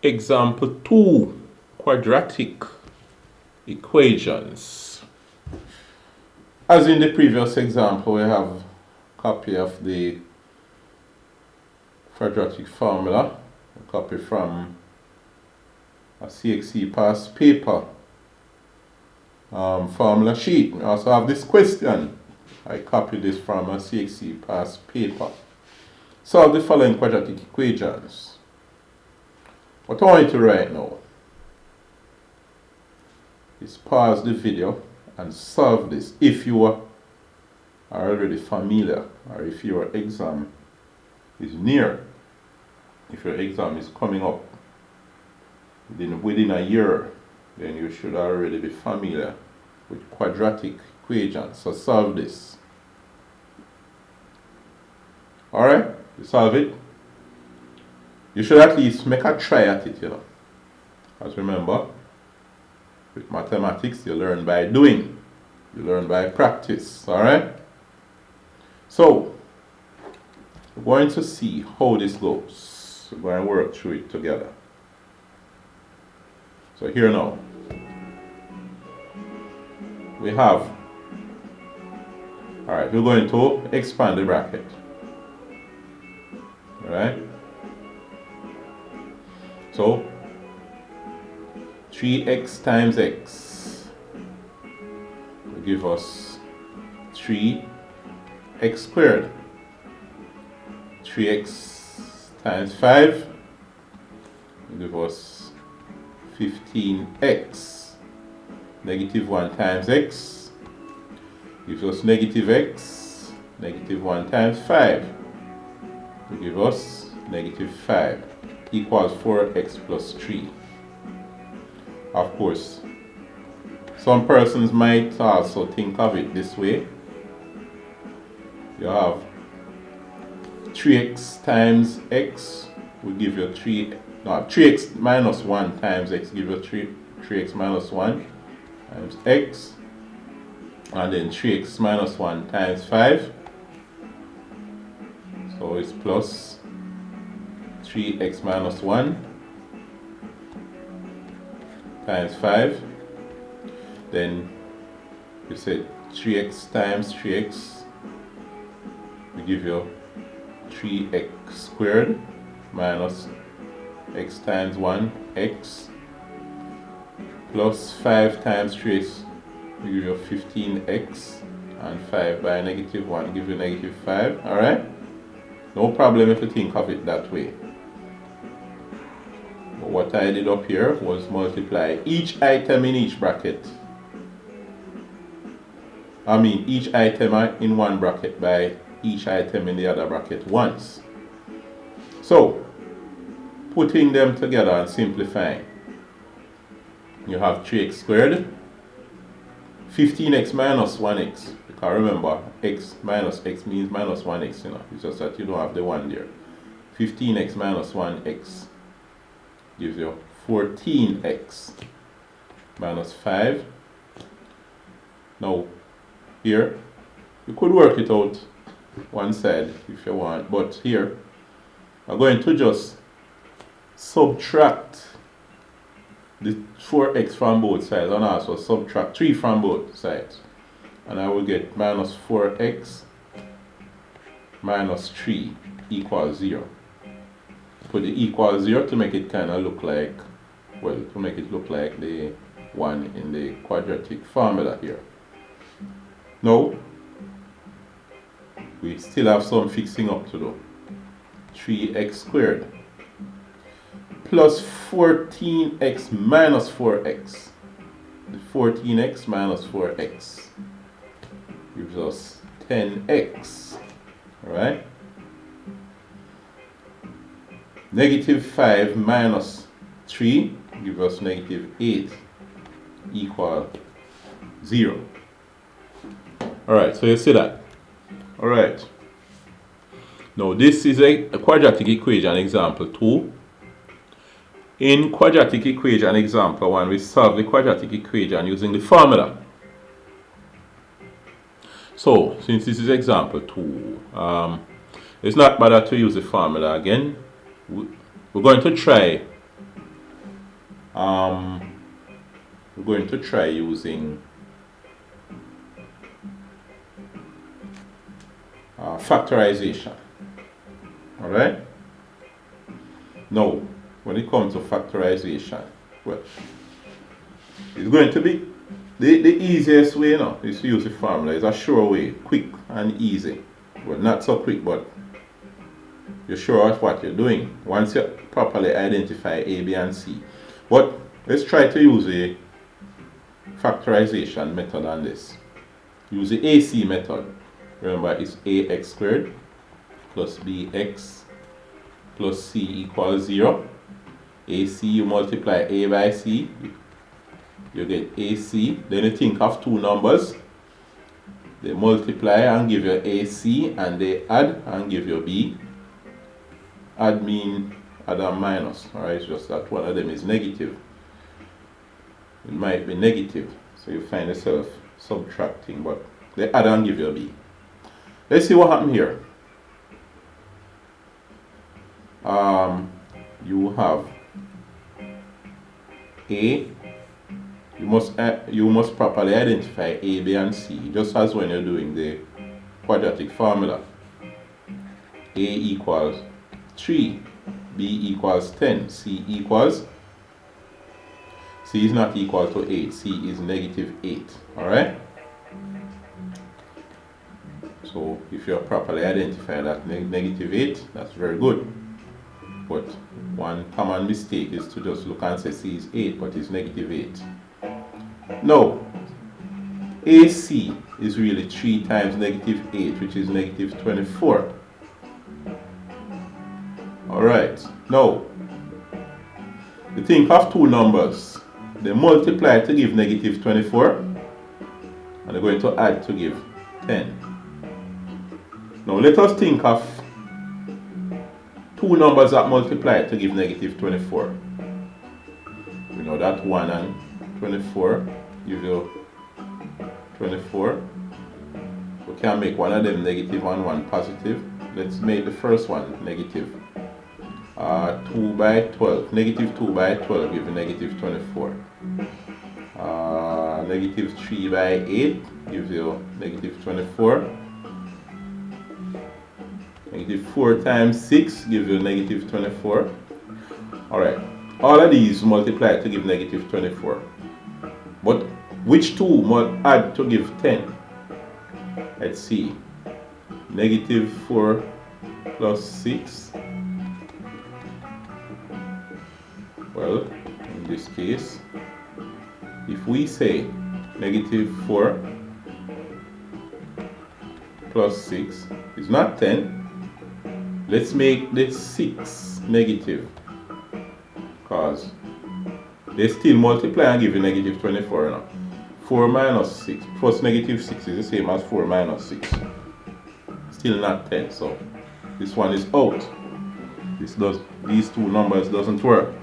Example 2, quadratic equations. As in the previous example, we have a copy of the quadratic formula, a copy from a CSEC past paper formula sheet. We also have this question. I copied this from a CSEC past paper. Solve the following quadratic equations. What I want you to write now is pause the video and solve this if you are already familiar, or if your exam is near, if your exam is coming up within a year, then you should already be familiar with quadratic equations. So solve this. Alright, you solve it. You should at least make a try at it, you know. As remember, with mathematics, you learn by doing. You learn by practice, alright? So, we're going to see how this goes. We're going to work through it together. So here now, we have, alright, we're going to expand the bracket. Alright? So, 3x times x will give us 3x squared. 3x times 5 will give us 15x. Negative 1 times x gives us negative x. Negative 1 times 5 will give us negative 5 equals 4x plus 3. Of course, some persons might also think of it this way. You have 3x times x will give you 3x minus 1 times x give you 3x minus 1 times x, and then 3x minus 1 times 5, so it's plus 3x minus 1 times 5. Then you say 3x times 3x will give you 3x squared minus x times 1 x plus 5 times 3x will give you 15x, and 5 by negative 1 give you negative 5. Alright? No problem if you think of it that way. But what I did up here was multiply each item in each bracket. Each item in one bracket by each item in the other bracket once. So, putting them together and simplifying, you have 3x squared, 15x minus 1x. Because remember, x minus x means minus 1x, you know. It's just that you don't have the 1 there. 15x minus 1x gives you 14x minus 5. Now, here, you could work it out one side if you want, but here, I'm going to just subtract the 4x from both sides and also subtract 3 from both sides. And I will get minus 4x minus 3 equals 0. Put the equals 0 to make it kind of look like, well, to make it look like the one in the quadratic formula here. Now, we still have some fixing up to do. 3x squared plus 14x minus 4x. The 14x minus 4x gives us 10x. Alright? Negative 5 minus 3 gives us negative 8 equal 0. Alright, so you see that. Alright. Now this is a quadratic equation example 2. In quadratic equation example 1, we solve the quadratic equation using the formula. So, since this is example 2, it's not better to use the formula again. We're going to try we're going to try using factorization. Alright? Now, when it comes to factorization, well, it's going to be the easiest way now is to use the formula. It's a sure way, quick and easy. Well, not so quick, but you're sure of what you're doing once you properly identify A, B, and C. But let's try to use a factorization method on this. Use the AC method. Remember, it's ax squared plus bx plus c equals 0. AC, you multiply A by C, you get AC. Then you think of two numbers. They multiply and give you AC, and they add and give you B. Add mean add and minus. Alright, it's just that one of them is negative. It might be negative, so you find yourself subtracting, but they add and give you B. Let's see what happened here. You have A. You must properly identify A, B, and C, just as when you're doing the quadratic formula. A equals 3, B equals 10, C equals, C is not equal to 8, C is negative 8. Alright? So if you properly identify that negative 8, that's very good. But one common mistake is to just look and say C is 8, but it's negative 8. Now, AC is really 3 times negative 8, which is negative 24. Alright, now, you think of two numbers. They multiply to give negative 24, and they're going to add to give 10. Now, let us think of two numbers that multiply to give negative 24. We know that 1 and 24 give you 24. We can make one of them negative and one positive. Let's make the first one negative. 2 by 12. Negative 2 by 12 give you negative 24. Negative 3 by 8 gives you negative 24. Negative 4 times 6 gives you negative 24. Alright, all of these multiply to give negative 24. But which two must add to give 10? Let's see. Negative 4 plus 6. Well, in this case, if we say negative 4 plus 6 is not 10, let's make this 6 negative, because they still multiply and give you negative 24 now. 4 minus 6 plus negative 6 is the same as 4 minus 6. Still not 10, so this one is out. These two numbers doesn't work.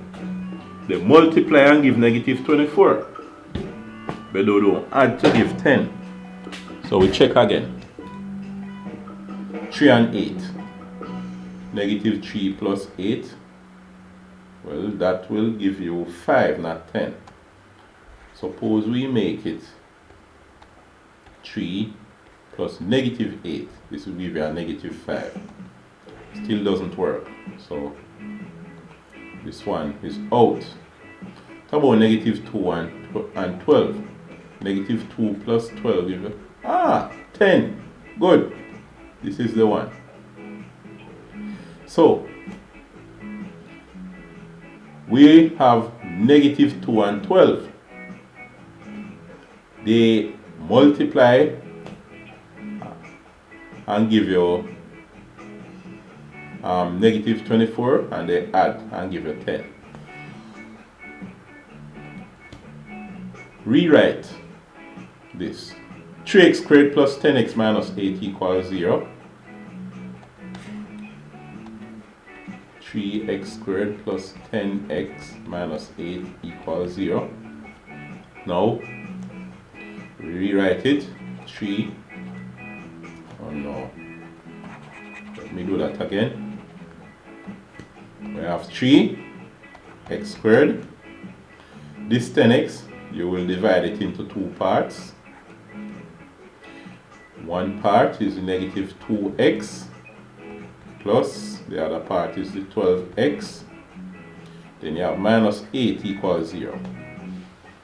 They multiply and give negative 24, but they don't add to give 10. So we check again. 3 and 8. Negative 3 plus 8. Well, that will give you 5, not 10. Suppose we make it 3 plus negative 8. This will give you a negative 5. Still doesn't work. So this one is out. How about negative 2 and 12? Negative 2 plus 12 gives you 10. Good. This is the one. So we have negative 2 and 12. They multiply and give you negative 24, and they add and give you 10. Rewrite this. 3x squared plus 10x minus 8 equals 0. 3x squared plus 10x minus 8 equals 0. Now, rewrite it. 3. Oh no. Let me do that again. We have 3x squared this 10x, you will divide it into two parts. One part is negative 2x plus the other part is the 12x. Then you have minus 8 equals 0.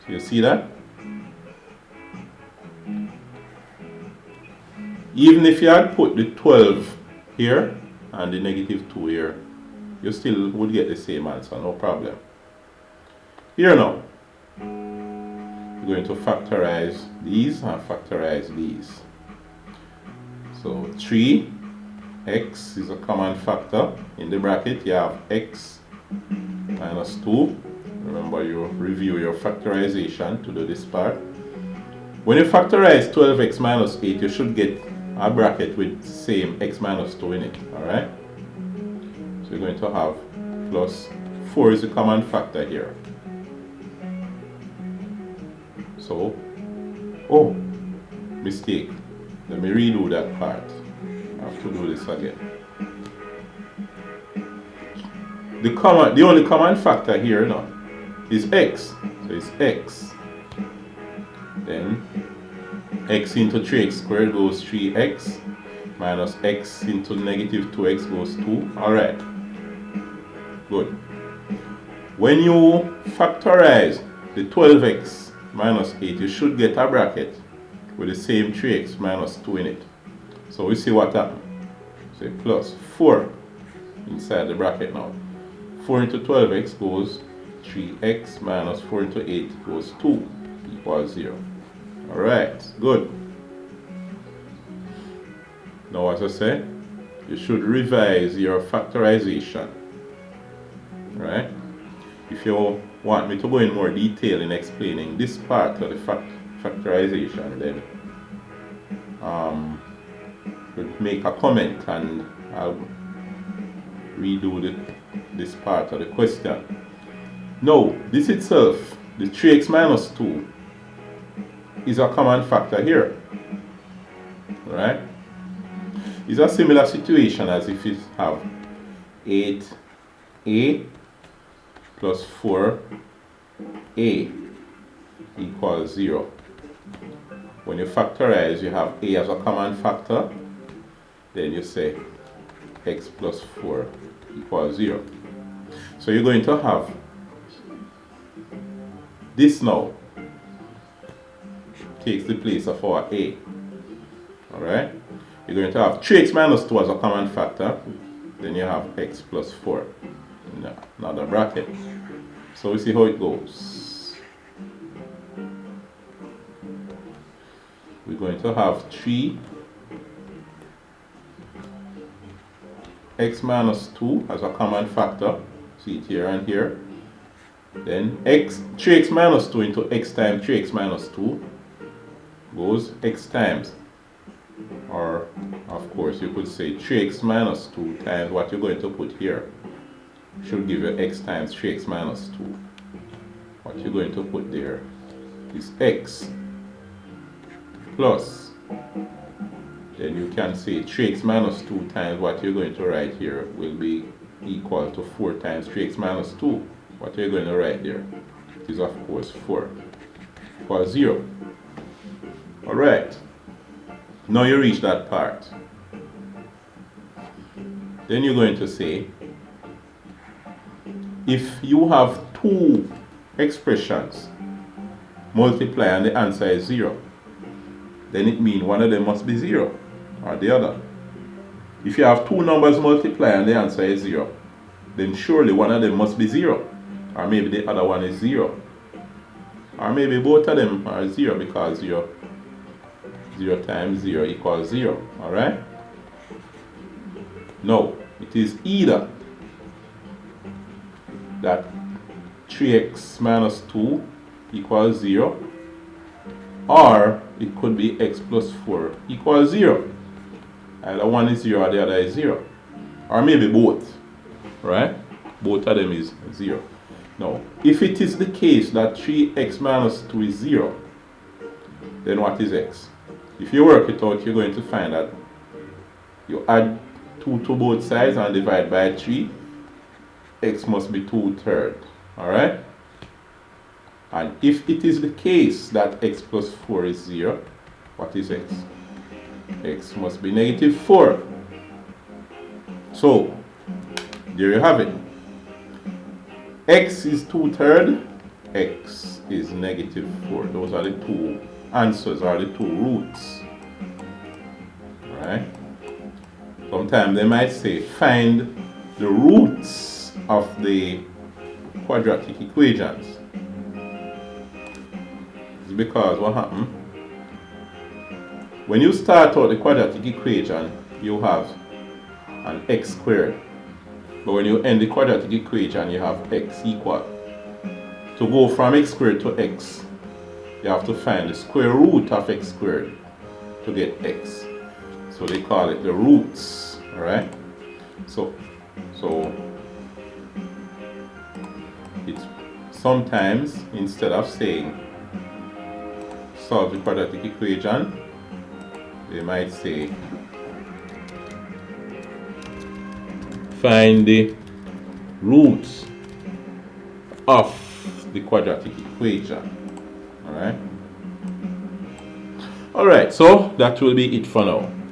So you see that? Even if you had put the 12 here and the negative 2 here, you still would get the same answer, no problem. Here now, we're going to factorize these and factorize these. So 3x is a common factor. In the bracket you have x minus 2. Remember, you review your factorization to do this part. When you factorize 12x minus 8, you should get a bracket with same x minus 2 in it. Alright? So you're going to have plus 4 is a common factor here. So, oh, mistake. Let me redo that part. I have to do this again. The only common factor here now is x. So it's x. Then x into 3x squared goes 3x. Minus x into negative 2x goes 2. Alright. Good. When you factorize the 12x minus 8, you should get a bracket with the same 3x minus 2 in it. So we see what happened. Say plus 4 inside the bracket now. 4 into 12x goes 3x minus 4 into 8 goes 2 equals 0. Alright, good. Now as I said, you should revise your factorization. Right? If you want me to go in more detail in explaining this part of the factorization, then make a comment and I'll redo this part of the question. Now, this itself, the 3x minus 2, is a common factor here. Right? It's a similar situation as if you have 8a plus 4a equals 0. When you factorize, you have a as a common factor. Then you say x plus 4 equals 0. So you're going to have this now takes the place of our a. Alright? You're going to have 3x minus 2 as a common factor. Then you have x plus 4 in another bracket. So we see how it goes. We're going to have 3 x minus 2 as a common factor. See it here and here. Then 3x minus 2 into x times 3x minus 2 goes x times. Or, of course, you could say 3x minus 2 times what you're going to put here. Should give you x times 3x minus 2. What you're going to put there is x plus. Then you can say 3x minus 2 times what you're going to write here will be equal to 4 times 3x minus 2. What you're going to write there is, of course, 4 equals 0. Alright. Now you reach that part. Then you're going to say, if you have two expressions multiply and the answer is 0, then it means one of them must be 0 or the other. If you have two numbers multiply and the answer is 0, then surely one of them must be 0, or maybe the other one is 0, or maybe both of them are 0 because 0 times 0 equals 0. Alright? No, it is either that 3x minus 2 equals 0, or it could be x plus 4 equals 0. Either one is 0 or the other is 0. Or maybe both. Right? Both of them is 0. Now, if it is the case that 3x minus 2 is 0, then what is x? If you work it out, you're going to find that you add 2 to both sides and divide by 3. X must be 2/3. Alright? And if it is the case that x plus 4 is 0, what is x? X must be negative 4. So, there you have it. X is 2/3, x is negative 4. Those are the two answers, or the two roots. Alright? Sometimes they might say, find the roots of the quadratic equations. It's because what happens? When you start out the quadratic equation, you have an x squared. But when you end the quadratic equation, you have x equal. To go from x squared to x, you have to find the square root of x squared to get x. So they call it the roots. Alright? So it's sometimes, instead of saying solve the quadratic equation, they might say find the roots of the quadratic equation. Alright? Alright, so that will be it for now.